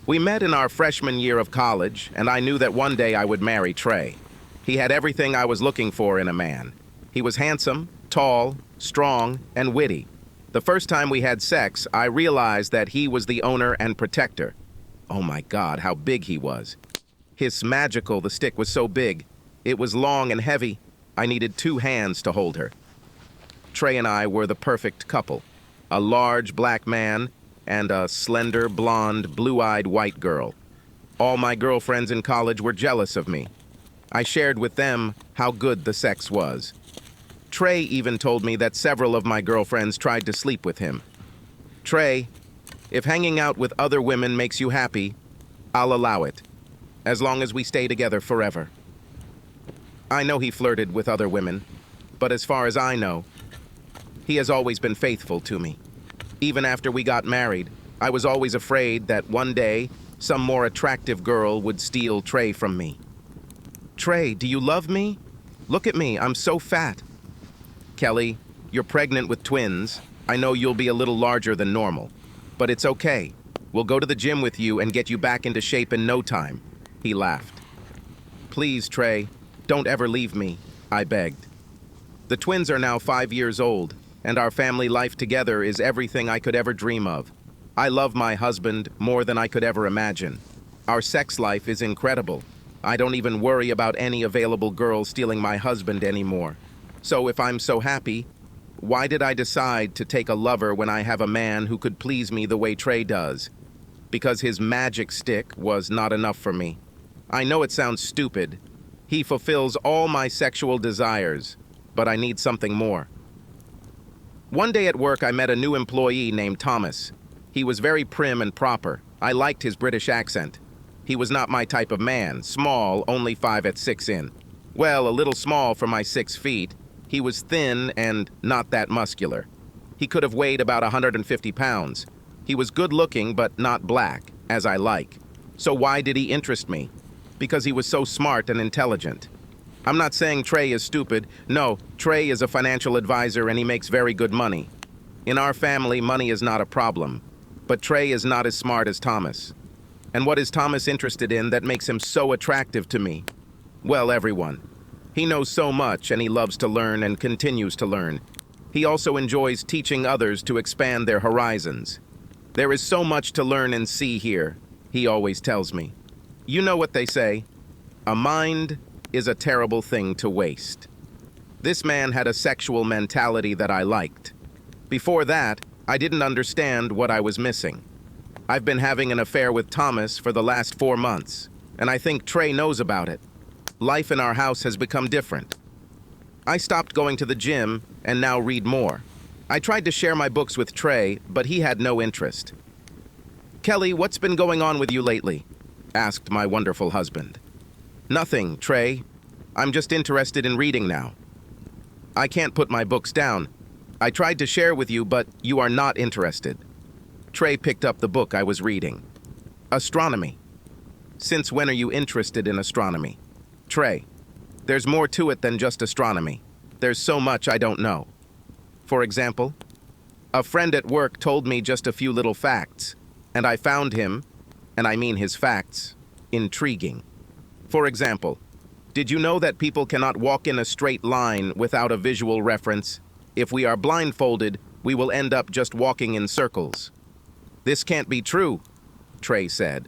We met in our freshman year of college, and I knew that one day I would marry Trey. He had everything I was looking for in a man. He was handsome, tall, strong, and witty. The first time we had sex, I realized that he was the owner and protector. Oh my God, how big he was. His magical, the stick was so big. It was long and heavy. I needed 2 hands to hold her. Trey and I were the perfect couple. A large black man and a slender, blonde, blue-eyed white girl. All my girlfriends in college were jealous of me. I shared with them how good the sex was. Trey even told me that several of my girlfriends tried to sleep with him. Trey, if hanging out with other women makes you happy, I'll allow it, as long as we stay together forever. I know he flirted with other women, but as far as I know, he has always been faithful to me. Even after we got married, I was always afraid that one day some more attractive girl would steal Trey from me. Trey, do you love me? Look at me, I'm so fat. Kelly, you're pregnant with twins. I know you'll be a little larger than normal, but it's okay. We'll go to the gym with you and get you back into shape in no time. He laughed. Please, Trey, don't ever leave me, I begged. The twins are now 5 years old, and our family life together is everything I could ever dream of. I love my husband more than I could ever imagine. Our sex life is incredible. I don't even worry about any available girl stealing my husband anymore. So if I'm so happy, why did I decide to take a lover when I have a man who could please me the way Trey does? Because his magic stick was not enough for me. I know it sounds stupid. He fulfills all my sexual desires, but I need something more. One day at work, I met a new employee named Thomas. He was very prim and proper. I liked his British accent. He was not my type of man, small, only 5'6" in. Well, a little small for my 6 feet. He was thin and not that muscular. He could have weighed about 150 pounds. He was good looking, but not black, as I like. So why did he interest me? Because he was so smart and intelligent. I'm not saying Trey is stupid. No, Trey is a financial advisor and he makes very good money. In our family, money is not a problem. But Trey is not as smart as Thomas. And what is Thomas interested in that makes him so attractive to me? Well, everyone. He knows so much and he loves to learn and continues to learn. He also enjoys teaching others to expand their horizons. There is so much to learn and see here, he always tells me. You know what they say, a mind is a terrible thing to waste. This man had a sexual mentality that I liked. Before that, I didn't understand what I was missing. I've been having an affair with Thomas for the last 4 months, and I think Trey knows about it. Life in our house has become different. I stopped going to the gym and now read more. I tried to share my books with Trey, but he had no interest. Kelly, what's been going on with you lately? Asked my wonderful husband. Nothing, Trey. I'm just interested in reading now. I can't put my books down. I tried to share with you, but you are not interested. Trey picked up the book I was reading. Astronomy. Since when are you interested in astronomy? Trey, there's more to it than just astronomy. There's so much I don't know. For example, a friend at work told me just a few little facts, and I found him, and I mean his facts, intriguing. For example, did you know that people cannot walk in a straight line without a visual reference? If we are blindfolded, we will end up just walking in circles. This can't be true, Trey said.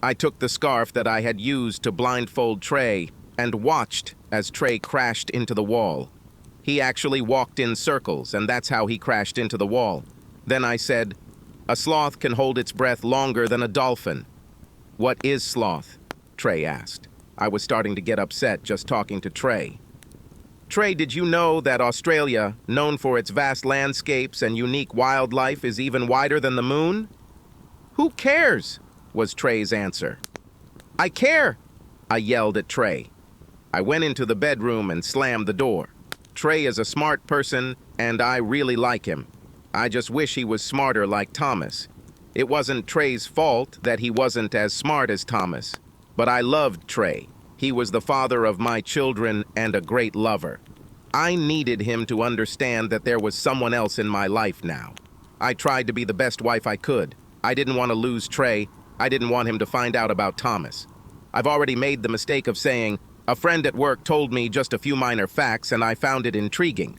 I took the scarf that I had used to blindfold Trey and watched as Trey crashed into the wall. He actually walked in circles, and that's how he crashed into the wall. Then I said, a sloth can hold its breath longer than a dolphin. What is sloth? Trey asked. I was starting to get upset just talking to Trey. Trey, did you know that Australia, known for its vast landscapes and unique wildlife, is even wider than the moon? Who cares? Was Trey's answer. I care, I yelled at Trey. I went into the bedroom and slammed the door. Trey is a smart person, and I really like him. I just wish he was smarter like Thomas. It wasn't Trey's fault that he wasn't as smart as Thomas. But I loved Trey. He was the father of my children and a great lover. I needed him to understand that there was someone else in my life now. I tried to be the best wife I could. I didn't want to lose Trey, I didn't want him to find out about Thomas. I've already made the mistake of saying, a friend at work told me just a few minor facts and I found it intriguing,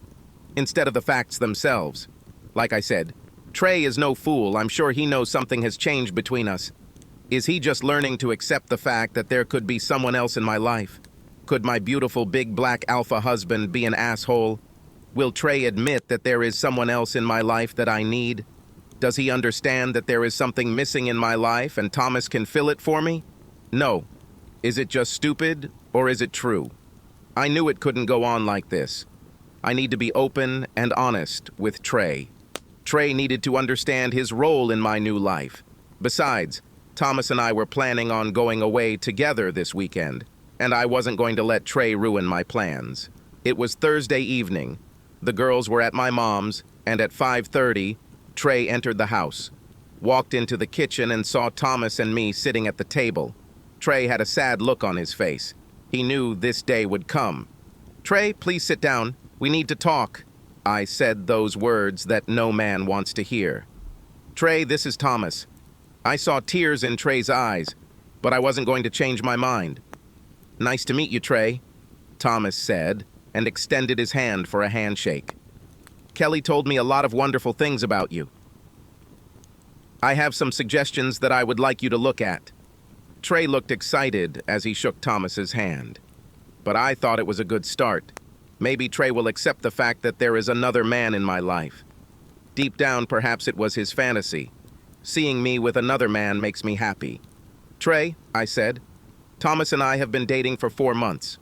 instead of the facts themselves. Like I said, Trey is no fool. I'm sure he knows something has changed between us. Is he just learning to accept the fact that there could be someone else in my life? Could my beautiful big black alpha husband be an asshole? Will Trey admit that there is someone else in my life that I need? Does he understand that there is something missing in my life and Thomas can fill it for me? No. Is it just stupid or is it true? I knew it couldn't go on like this. I need to be open and honest with Trey. Trey needed to understand his role in my new life. Besides, Thomas and I were planning on going away together this weekend, and I wasn't going to let Trey ruin my plans. It was Thursday evening. The girls were at my mom's, and at 5:30, Trey entered the house, walked into the kitchen and saw Thomas and me sitting at the table. Trey had a sad look on his face. He knew this day would come. "Trey, please sit down. We need to talk." I said those words that no man wants to hear. "Trey, this is Thomas." I saw tears in Trey's eyes, but I wasn't going to change my mind. "Nice to meet you, Trey," Thomas said, and extended his hand for a handshake. "Kelly told me a lot of wonderful things about you. I have some suggestions that I would like you to look at." Trey looked excited as he shook Thomas's hand, but I thought it was a good start. Maybe Trey will accept the fact that there is another man in my life. Deep down, perhaps it was his fantasy. Seeing me with another man makes me happy. "Trey," I said, "Thomas and I have been dating for 4 months.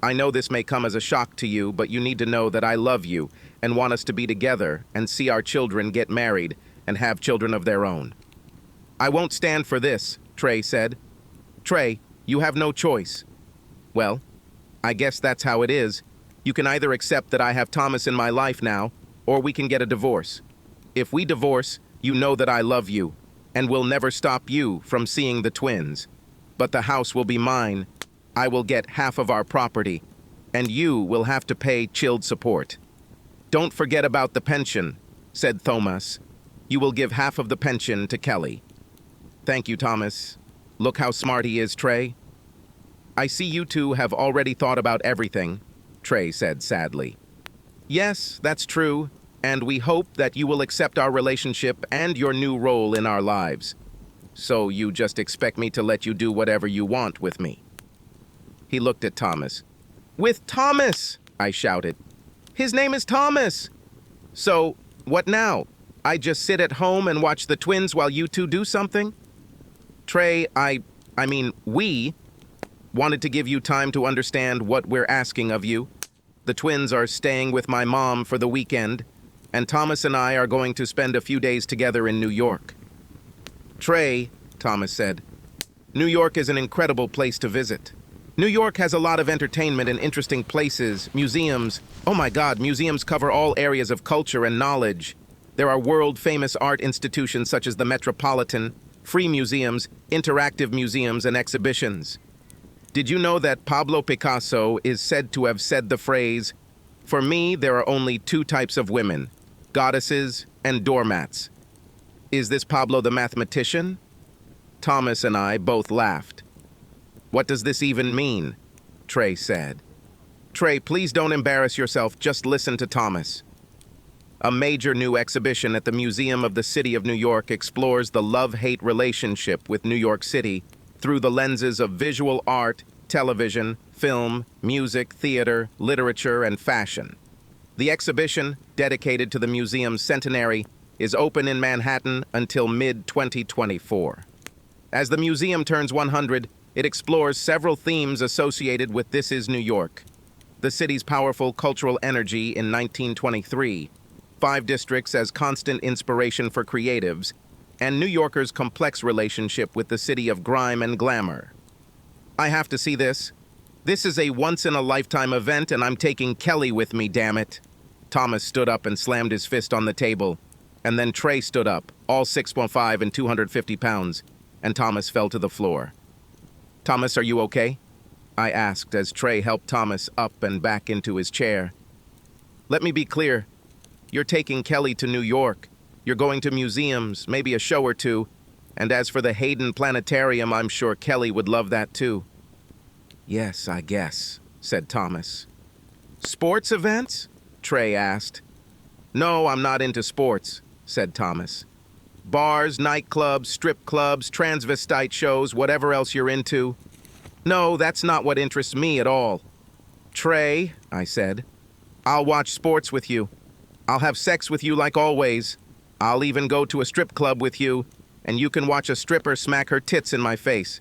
I know this may come as a shock to you, but you need to know that I love you and want us to be together and see our children get married and have children of their own." "I won't stand for this," Trey said. "Trey, you have no choice." "Well, I guess that's how it is. You can either accept that I have Thomas in my life now, or we can get a divorce. If we divorce, you know that I love you, and will never stop you from seeing the twins. But the house will be mine. I will get half of our property, and you will have to pay child support. Don't forget about the pension," said Thomas. "You will give half of the pension to Kelly." "Thank you, Thomas. Look how smart he is, Trey." "I see you two have already thought about everything," Trey said sadly. "Yes, that's true, and we hope that you will accept our relationship and your new role in our lives. So you just expect me to let you do whatever you want with me?" He looked at Thomas. "With Thomas!" I shouted. "His name is Thomas! So, what now? I just sit at home and watch the twins while you two do something?" "Trey, we wanted to give you time to understand what we're asking of you. The twins are staying with my mom for the weekend, and Thomas and I are going to spend a few days together in New York." "Trey," Thomas said, "New York is an incredible place to visit. New York has a lot of entertainment and interesting places, museums. Oh my God, museums cover all areas of culture and knowledge. There are world-famous art institutions such as the Metropolitan, free museums, interactive museums, and exhibitions. Did you know that Pablo Picasso is said to have said the phrase, 'For me, there are only 2 types of women, goddesses and doormats'? Is this Pablo the mathematician?" Thomas and I both laughed. "What does this even mean?" Trey said. "Trey, please don't embarrass yourself, just listen to Thomas." A major new exhibition at the Museum of the City of New York explores the love-hate relationship with New York City through the lenses of visual art, television, film, music, theater, literature, and fashion. The exhibition, dedicated to the museum's centenary, is open in Manhattan until mid-2024. As the museum turns 100, it explores several themes associated with This Is New York: the city's powerful cultural energy in 1923, 5 districts as constant inspiration for creatives, and New Yorkers' complex relationship with the city of grime and glamour. I have to see this. This is a once-in-a-lifetime event, and I'm taking Kelly with me, damn it. Thomas stood up and slammed his fist on the table, and then Trey stood up, all 6'5" and 250 pounds, and Thomas fell to the floor. "Thomas, are you okay?" I asked as Trey helped Thomas up and back into his chair. "Let me be clear. You're taking Kelly to New York. You're going to museums, maybe a show or two, And as for the Hayden Planetarium, I'm sure Kelly would love that too. Yes, I guess, said Thomas. Sports events? Trey asked. No, I'm not into sports, said Thomas. Bars, nightclubs, strip clubs, transvestite shows, whatever else you're into. No, that's not what interests me at all. Trey, I said, I'll watch sports with you. I'll have sex with you like always. I'll even go to a strip club with you, and you can watch a stripper smack her tits in my face.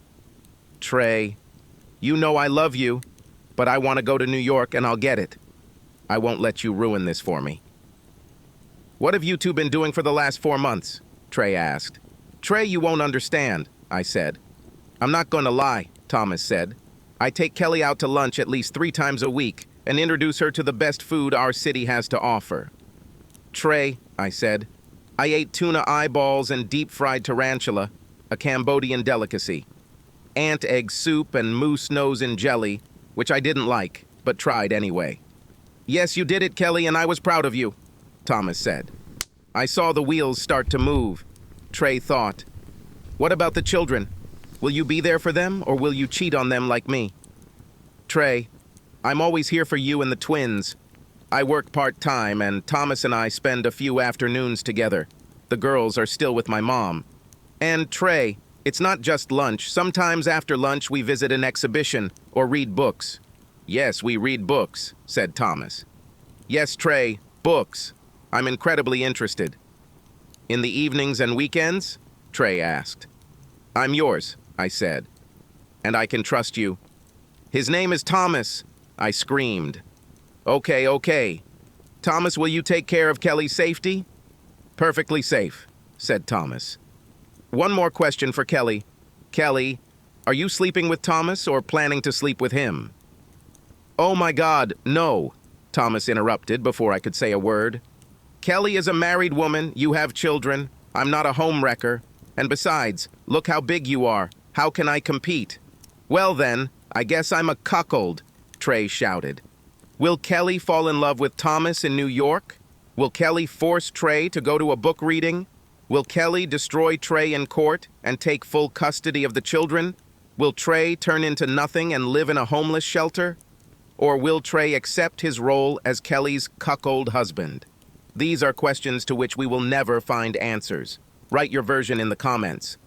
Trey, you know I love you, but I want to go to New York and I'll get it. I won't let you ruin this for me. What have you two been doing for the last 4 months? Trey asked. Trey, you won't understand, I said. I'm not going to lie, Thomas said. I take Kelly out to lunch at least 3 times a week and introduce her to the best food our city has to offer. Trey, I said, I ate tuna eyeballs and deep-fried tarantula, a Cambodian delicacy. Ant egg soup and moose nose in jelly, which I didn't like, but tried anyway. Yes, you did it, Kelly, and I was proud of you, Thomas said. I saw the wheels start to move. Trey thought, what about the children? Will you be there for them, or will you cheat on them like me? Trey, I'm always here for you and the twins. I work part-time, and Thomas and I spend a few afternoons together. The girls are still with my mom. And Trey, it's not just lunch. Sometimes after lunch we visit an exhibition or read books. Yes, we read books, said Thomas. Yes, Trey, books. I'm incredibly interested. In the evenings and weekends? Trey asked. I'm yours, I said. And I can trust you. His name is Thomas, I screamed. Okay. Thomas, will you take care of Kelly's safety? Perfectly safe, said Thomas. One more question for Kelly. Kelly, are you sleeping with Thomas or planning to sleep with him? Oh my God, no, Thomas interrupted before I could say a word. Kelly is a married woman, you have children, I'm not a homewrecker, and besides, look how big you are, how can I compete? Well then, I guess I'm a cuckold, Trey shouted. Will Kelly fall in love with Thomas in New York? Will Kelly force Trey to go to a book reading? Will Kelly destroy Trey in court and take full custody of the children? Will Trey turn into nothing and live in a homeless shelter? Or will Trey accept his role as Kelly's cuckold husband? These are questions to which we will never find answers. Write your version in the comments.